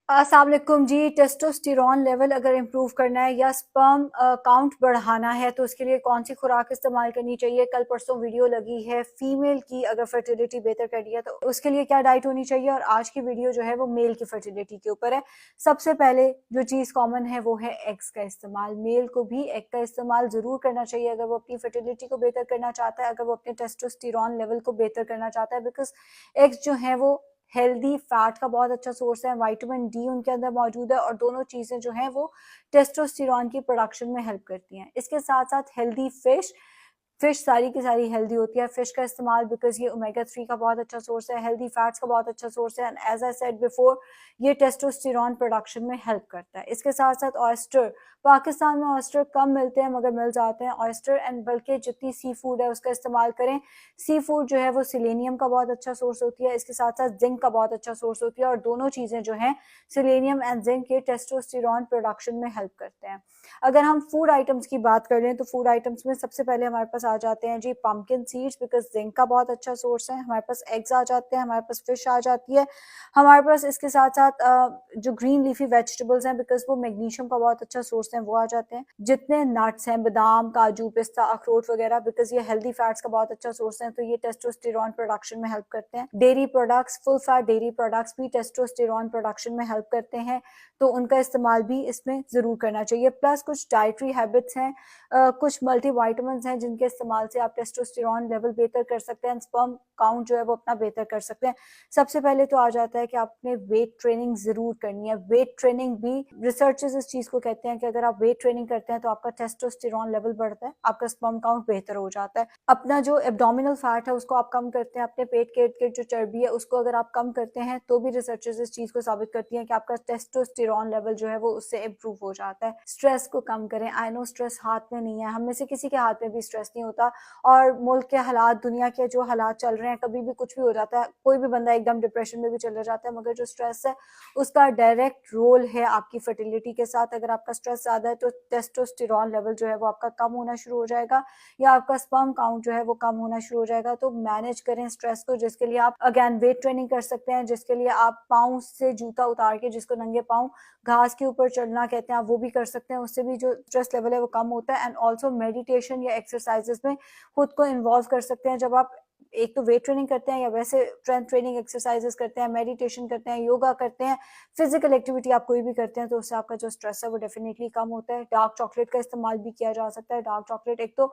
अस्सलाम वालेकुम जी। Testosterone level अगर इम्प्रूव करना है या स्पर्म काउंट बढ़ाना है तो उसके लिए कौन सी खुराक इस्तेमाल करनी चाहिए। कल परसों वीडियो लगी है फीमेल की, अगर फर्टिलिटी बेहतर करनी है तो उसके लिए क्या डाइट होनी चाहिए, और आज की वीडियो जो है वो मेल की फर्टिलिटी के ऊपर है। सबसे पहले जो चीज़ कॉमन है वो है एग्स का इस्तेमाल। मेल को भी एग का इस्तेमाल ज़रूर करना चाहिए अगर वो अपनी फर्टिलिटी को बेहतर करना चाहता है, अगर वो अपने टेस्टोस्टेरॉन लेवल को बेहतर करना चाहता है। बिकॉज एग्स जो है वो हेल्दी फैट का बहुत अच्छा सोर्स है, विटामिन डी उनके अंदर मौजूद है, और दोनों चीज़ें जो हैं वो टेस्टोस्टेरॉन की प्रोडक्शन में हेल्प करती हैं। इसके साथ साथ हेल्दी फिश सारी की सारी हेल्दी होती है। फिश का इस्तेमाल बिकॉज ये ओमेगा 3 का बहुत अच्छा सोर्स है, हेल्दी फैट्स का बहुत अच्छा सोर्स है, and as I said before ये टेस्टोस्टेरॉन प्रोडक्शन में हेल्प करता है। इसके साथ साथ ऑयस्टर, पाकिस्तान में ऑयस्टर कम मिलते हैं मगर मिल जाते हैं ऑयस्टर, एंड बल्कि जितनी सी फूड है उसका इस्तेमाल करें। सी फूड जो है वो सिलेनियम का बहुत अच्छा सोर्स होती है, इसके साथ साथ जिंक का बहुत अच्छा सोर्स होती है, और दोनों चीज़ें जो हैं सिलेनियम एंड जिंक ये टेस्टोस्टेरॉन प्रोडक्शन में हेल्प करते हैं। अगर हम फूड आइटम्स की बात कर लें तो फूड आइटम्स में सबसे पहले हमारे पास आ जाते हैं जी पम्पकिन सीड्स, बिकॉज जिंक का बहुत अच्छा सोर्स है। हमारे पास एग्स आ जाते हैं, हमारे पास फिश आ जाती है, हमारे पास इसके साथ साथ जो ग्रीन लीफी वेजिटेबल्स हैं बिकॉज वो मैग्नीशियम का बहुत अच्छा सोर्स है, वो आ जाते हैं। जितने नट्स हैं, बादाम, काजू, पिस्ता, अखरोट वगैरह, बिकॉज ये हेल्दी फैट्स का बहुत अच्छा सोर्स है, तो ये टेस्टोस्टेरॉन प्रोडक्शन में हेल्प करते हैं। Dairy products, full fat dairy products भी टेस्टोस्टेरॉन प्रोडक्शन में हेल्प करते हैं, तो उनका इस्तेमाल भी इसमें ज़रूर करना चाहिए। प्लस कुछ डाइटरी हैबिट्स हैं, कुछ मल्टीविटामिन्स हैं जिनके इस्तेमाल से आप टेस्टोस्टेरॉन लेवल बेहतर कर सकते हैं, स्पर्म काउंट जो है वो अपना बेहतर कर सकते हैं। सबसे पहले तो आ जाता है कि आपने वेट ट्रेनिंग ज़रूर करनी है। वेट ट्रेनिंग भी रिसर्चर्स इस चीज़ को कहते हैं कि अगर आप वेट ट्रेनिंग करते हैं तो आपका टेस्टोस्टेरॉन लेवल बढ़ता है, आपका स्पर्म काउंट बेहतर हो जाता है। अपना जो एब्डोमिनल फैट है उसको आप कम करते हैं, अपने पेट के इर्द गिर्द जो चर्बी है उसको अगर आप कम करते हैं तो भी रिसर्चर्स इस चीज़ को साबित करती हैं कि आपका टेस्टोस्टेरॉन लेवल जो है वो उससे इम्प्रूव हो जाता है। स्ट्रेस को कम करें। आई नो स्ट्रेस हाथ में नहीं है, हम में से किसी के हाथ में भी स्ट्रेस नहीं होता, और मुल्क के हालात, दुनिया के जो हालात चल रहे हैं, कभी भी कुछ भी हो जाता है, कोई भी बंदा एकदम डिप्रेशन में भी चला जाता है, मगर जो स्ट्रेस है उसका डायरेक्ट रोल है आपकी फर्टिलिटी के साथ। अगर आपका स्ट्रेस ज़्यादा है तो टेस्टोस्टेरॉन लेवल जो है वो आपका कम होना शुरू हो जाएगा, या आपका स्पर्म काउंट जो है वो कम होना शुरू हो जाएगा। तो मैनेज करें स्ट्रेस को, जिसके लिए आप अगेन वेट ट्रेनिंग कर सकते हैं, जिसके लिए आप पाँव से जूता उतार के, जिसको नंगे पाँव घास के ऊपर चढ़ना कहते हैं, आप वो भी कर सकते हैं, उससे भी जो स्ट्रेस लेवल है वो कम होता है। एंड ऑल्सो मेडिटेशन या एक्सरसाइजेस में खुद को इन्वॉल्व कर सकते हैं। जब आप एक तो वेट ट्रेनिंग करते हैं या वैसे स्ट्रेंथ ट्रेनिंग एक्सरसाइजेस करते हैं, मेडिटेशन करते हैं, योगा करते हैं, फिजिकल एक्टिविटी आप कोई भी करते हैं, तो उससे आपका जो स्ट्रेस है वो डेफिनेटली कम होता है। डार्क चॉकलेट का इस्तेमाल भी किया जा सकता है। डार्क चॉकलेट एक तो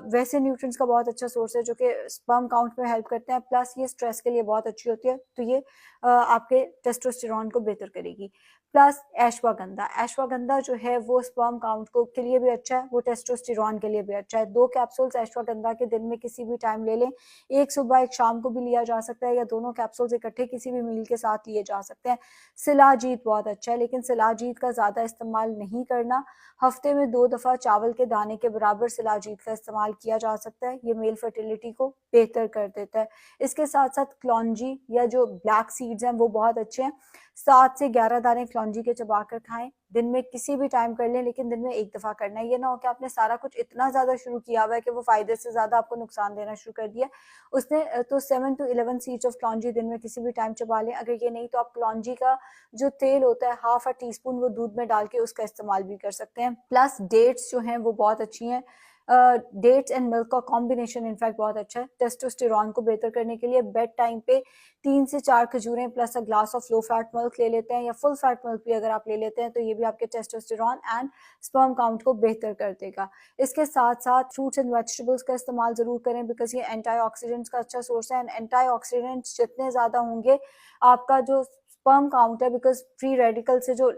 वैसे न्यूट्रिएंट्स का बहुत अच्छा सोर्स है जो कि स्पर्म काउंट में हेल्प करते हैं, प्लस ये स्ट्रेस के लिए बहुत अच्छी होती है, तो ये आपके टेस्टोस्टेरॉन को बेहतर करेगी। प्लस एश्वागंधा जो है वो स्पर्म काउंट को के लिए भी अच्छा है, वो टेस्टोस्टेरॉन के लिए भी अच्छा है। 2 कैप्सूल्स एश्वागंधा के दिन में किसी भी टाइम ले लें, एक सुबह एक शाम को भी लिया जा सकता है, या दोनों कैप्सूल्स इकट्ठे किसी भी मील के साथ लिए जा सकते हैं। शिलाजीत बहुत अच्छा है, लेकिन शिलाजीत का ज़्यादा इस्तेमाल नहीं करना। हफ्ते में 2 दफ़ा चावल के दाने के बराबर शिलाजीत का इस्तेमाल किया जा सकता है, ये मेल फर्टिलिटी को बेहतर कर देता है। इसके साथ साथ क्लॉन्जी या जो ब्लैक सीड्स हैं वो बहुत अच्छे हैं। 7 से 11 दाने क्लॉन्जी के चबा कर खाएं, दिन में किसी भी टाइम कर लें, लेकिन दिन में एक दफ़ा करना है। ये ना हो कि आपने सारा कुछ इतना ज़्यादा शुरू किया हुआ है कि वो फ़ायदे से ज़्यादा आपको नुकसान देना शुरू कर दिया। उसने तो 7 to 11 सीड्स ऑफ क्लॉन्जी दिन में किसी भी टाइम चबा लें। अगर ये नहीं तो आप क्लॉन्जी का जो तेल होता है हाफ अ टी स्पून वो दूध में डाल के उसका इस्तेमाल भी कर सकते हैं। प्लस डेट्स जो हैं वो बहुत अच्छी हैं। डेट्स एंड मिल्क का कॉम्बिनेशन इनफैक्ट बहुत अच्छा है टेस्टोस्टेरॉन को बेहतर करने के लिए। बेड टाइम पे 3 से 4 खजूरें plus a glass of low fat milk ले लेते हैं, या फुल फैट मिल्क भी अगर आप ले लेते हैं तो ये भी आपके टेस्टोस्टेरॉन एंड स्पर्म काउंट को बेहतर कर देगा। इसके साथ साथ फ्रूट्स एंड वेजिटेबल्स का इस्तेमाल जरूर करें, बिकॉज ये एंटीऑक्सीडेंट्स का अच्छा सोर्स है, एंड एंटीऑक्सीडेंट्स जितने ज़्यादा होंगे आपका जो स्पर्म काउंट है, बिकॉज फ्री रेडिकल से जो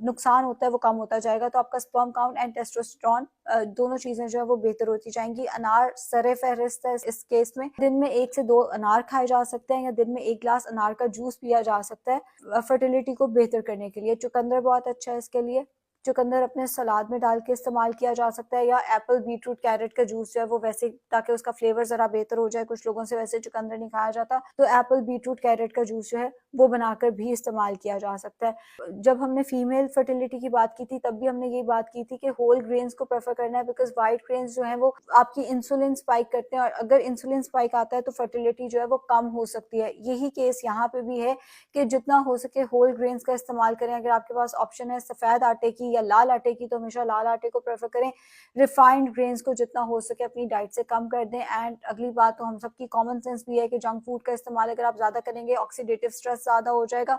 नुकसान होता है वो कम होता जाएगा, तो आपका स्पर्म काउंट एंड टेस्टोस्टेरॉन दोनों चीजें जो है वो बेहतर होती जाएंगी। अनार सरे फहरिस्त है इस केस में। दिन में 1 से 2 अनार खाए जा सकते हैं, या दिन में 1 गिलास अनार का जूस पिया जा सकता है फर्टिलिटी को बेहतर करने के लिए। चुकंदर बहुत अच्छा है इसके लिए। चुकंदर अपने सलाद में डाल के इस्तेमाल किया जा सकता है, या एप्पल, बीटरूट, कैरेट का जूस जो है वो वैसे, ताकि उसका फ्लेवर ज़रा बेहतर हो जाए, कुछ लोगों से वैसे चुकंदर नहीं खाया जाता, तो एप्पल, बीटरूट, कैरेट का जूस जो है वो बनाकर भी इस्तेमाल किया जा सकता है। जब हमने फीमेल फर्टिलिटी की बात की थी तब भी हमने ये बात की थी कि होल ग्रेन्स को प्रेफर करना है, बिकॉज वाइट ग्रेन्स जो है वो आपकी इंसुलिन स्पाइक करते हैं, और अगर इंसुलिन स्पाइक आता है तो फर्टिलिटी जो है वो कम हो सकती है। यही केस यहाँ पे भी है कि जितना हो सके होल ग्रेन्स का इस्तेमाल करें। अगर आपके पास ऑप्शन है सफ़ेद आटे की या लाल आटे की तो हमेशा लाल आटे को प्रेफर करें। रिफाइंड ग्रेन्स को जितना हो सके अपनी डाइट से कम कर दें। एंड अगली बात तो हम सबकी कॉमन सेंस भी है कि जंक फूड का इस्तेमाल अगर आप ज़्यादा करेंगे ऑक्सीडेटिव स्ट्रेस ज़्यादा हो जाएगा,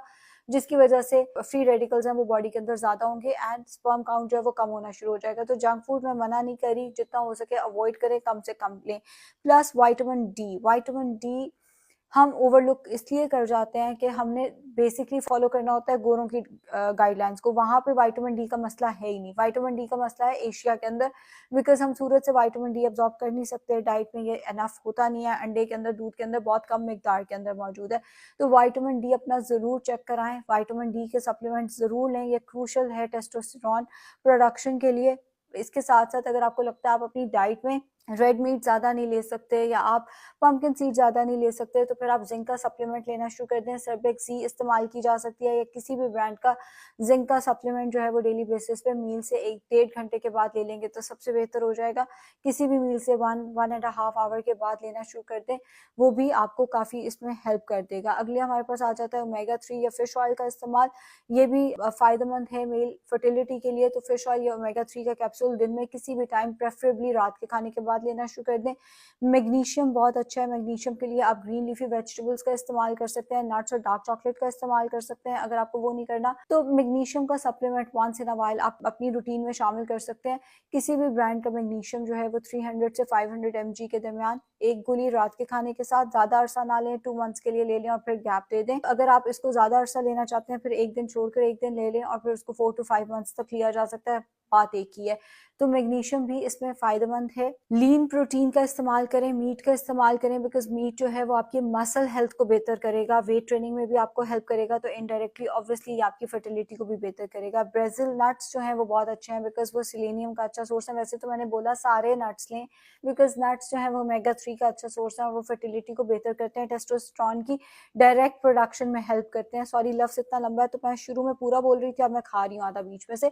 जिसकी वजह से फ्री रेडिकल्स हैं वो बॉडी के अंदर ज़्यादा होंगे एंड स्पर्म काउंट जो है वो कम होना शुरू हो जाएगा। तो जंक फूड मैं मना नहीं करी, जितना हो सके अवॉइड करें, कम से कम लें। प्लस विटामिन डी हम ओवरलुक इसलिए कर जाते हैं कि हमने बेसिकली फॉलो करना होता है गोरों की गाइडलाइंस को। वहाँ पे विटामिन डी का मसला है ही नहीं। विटामिन डी का मसला है एशिया के अंदर, बिकॉज हम सूरज से विटामिन डी अब्जॉर्ब कर नहीं सकते, डाइट में ये एनफ होता नहीं है, अंडे के अंदर, दूध के अंदर बहुत कम मिकदार के अंदर मौजूद है। तो विटामिन डी अपना ज़रूर चेक कराएं, विटामिन डी के सप्लीमेंट ज़रूर लें, ये क्रूशल है टेस्टोस्टेरोन प्रोडक्शन के लिए। इसके साथ साथ अगर आपको लगता है आप अपनी डाइट में रेड मीट ज़्यादा नहीं ले सकते या आप पम्पकिन सीड ज़्यादा नहीं ले सकते, तो फिर आप जिंक का सप्लीमेंट लेना शुरू कर दें। सर्बेक्स सी इस्तेमाल की जा सकती है, या किसी भी ब्रांड का जिंक का सप्लीमेंट जो है वो डेली बेसिस पे मील से 1-1.5 घंटे के बाद ले लेंगे तो सबसे बेहतर हो जाएगा। किसी भी मील से 1-1.5 आवर के बाद लेना शुरू कर दें, वो भी आपको काफ़ी इसमें हेल्प कर देगा। अगले हमारे पास आ जाता है ओमेगा 3 या फिश ऑयल का इस्तेमाल। ये भी फ़ायदेमंद है मेल फर्टिलिटी के लिए। तो फिश ऑयल या ओमेगा 3 का कैप्सूल दिन में किसी भी टाइम, प्रेफरेबली रात के खाने के बाद लेना शुरू कर दें। मैग्नीशियम बहुत अच्छा है, मैग्नीशियम के लिए आप ग्रीन लीफी वेजिटेबल्स का इस्तेमाल कर सकते हैं, नट्स और डार्क चॉकलेट का इस्तेमाल कर सकते हैं। अगर आपको वो नहीं करना तो मैग्नीशियम का supplement once in a while आप अपनी रूटीन में शामिल कर सकते हैं। किसी भी ब्रांड का मैग्नीशियम जो है वो 300 से 500 mg के दरमियान एक गोली रात के खाने के साथ, ज़्यादा अरसा ना लें, 2 मंथ्स के लिए ले लें और फिर गैप दे दें। अगर आप इसको ज़्यादा अरसा लेना चाहते हैं फिर एक दिन छोड़कर एक दिन ले लें और फिर उसको 4 to 5 मंथ्स तक लिया जा सकता है, बात एक ही है। तो मैग्नीशियम भी इसमें फ़ायदेमंद है। लीन प्रोटीन का इस्तेमाल करें, मीट का इस्तेमाल करें, बिकॉज मीट जो है वो आपकी मसल हेल्थ को बेहतर करेगा, वेट ट्रेनिंग में भी आपको हेल्प करेगा, तो इनडायरेक्टली ऑब्वियसली आपकी फर्टिलिटी को भी बेहतर करेगा। ब्राज़ील नट्स जो हैं वो बहुत अच्छे हैं बिकॉज वो सिलेनियम का अच्छा सोर्स है। वैसे तो मैंने बोला सारे नट्स लें, बिकॉज नट्स जो है वो ओमेगा 3 का अच्छा सोर्स है और वो फर्टिलिटी को बेहतर करते हैं, टेस्टोस्टेरोन की डायरेक्ट प्रोडक्शन में हेल्प करते हैं। सॉरी लफ्ज़ इतना लंबा है तो मैं शुरू में पूरा बोल रही थी, अब मैं खा रही हूँ आधा बीच में से।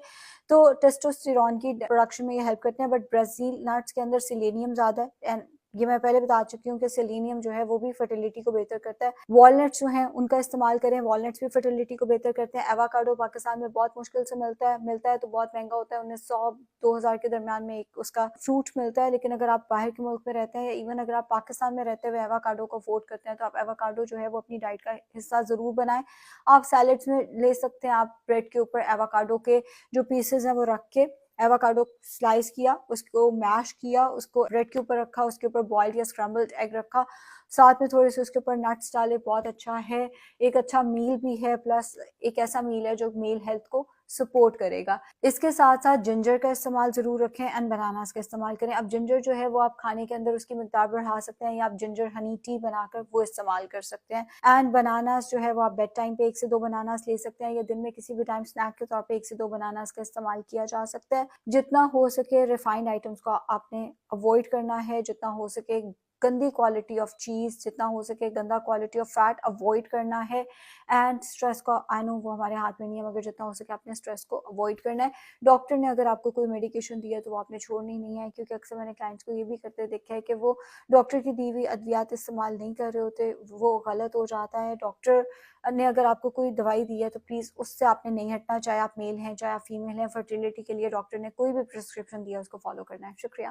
तो टेस्टोस्टेरोन की प्रोडक्शन में ये हेल्प करते हैं, बट ब्राज़ील नट्स के अंदर सिलेनियम ज़्यादा है एंड ये मैं पहले बता चुकी हूँ कि सेलेनियम जो है वो भी फर्टिलिटी को बेहतर करता है। वॉलनट्स जो हैं उनका इस्तेमाल करें, वॉलनट्स भी फर्टिलिटी को बेहतर करते हैं। एवोकाडो पाकिस्तान में बहुत मुश्किल से मिलता है तो बहुत महंगा होता है, 1900-2000 के दरमियान में एक उसका फ्रूट मिलता है। लेकिन अगर आप बाहर के मुल्क में रहते हैं या इवन अगर आप पाकिस्तान में रहते हुए एवोकाडो को अफोर्ड करते हैं तो आप एवोकाडो जो है वो अपनी डाइट का हिस्सा ज़रूर बनाएं। आप सैलेड्स में ले सकते हैं, आप ब्रेड के ऊपर एवोकाडो के जो पीसेज हैं वो रख के एवोकाडो स्लाइस किया, उसको मैश किया, उसको ब्रेड के ऊपर रखा, उसके ऊपर बॉइल्ड या स्क्रम्बल्ड एग रखा, साथ में थोड़े से उसके ऊपर नट्स डाले, बहुत अच्छा है। एक अच्छा मील भी है, प्लस एक ऐसा मील है जो मेल हेल्थ को सपोर्ट करेगा। इसके साथ साथ जिंजर का इस्तेमाल जरूर रखें एंड बनानास का इस्तेमाल करें। अब जिंजर जो है वो आप खाने के अंदर उसकी मिकदार बढ़ा सकते हैं या आप जिंजर हनी टी बनाकर वो इस्तेमाल कर सकते हैं। एंड बनानास जो है वो आप बेड टाइम पे 1 से 2 बनानास ले सकते हैं या दिन में किसी भी टाइम स्नैक के तौर पे 1 से 2 बनानास का इस्तेमाल किया जा सकता है। जितना हो सके रिफाइंड आइटम्स को आपने अवॉइड करना है, जितना हो सके गंदी क्वालिटी ऑफ चीज़, जितना हो सके गंदा क्वालिटी ऑफ फैट अवॉइड करना है। एंड स्ट्रेस को, आई नो वो हमारे हाथ में नहीं है, मगर जितना हो सके आपने स्ट्रेस को अवॉइड करना है। डॉक्टर ने अगर आपको कोई मेडिकेशन दिया है तो वो आपने छोड़नी नहीं है, क्योंकि अक्सर मैंने क्लाइंट्स को ये भी करते देखा है कि वो डॉक्टर की दी हुई अद्वियात इस्तेमाल नहीं कर रहे होते, वो गलत हो जाता है। डॉक्टर ने अगर आपको कोई दवाई दी है तो प्लीज़ उससे आपने नहीं हटना, चाहे आप मेल हैं चाहे आप फीमेल हैं। फर्टिलिटी के लिए डॉक्टर ने कोई भी प्रिस्क्रिप्शन दिया उसको फॉलो करना है। शुक्रिया।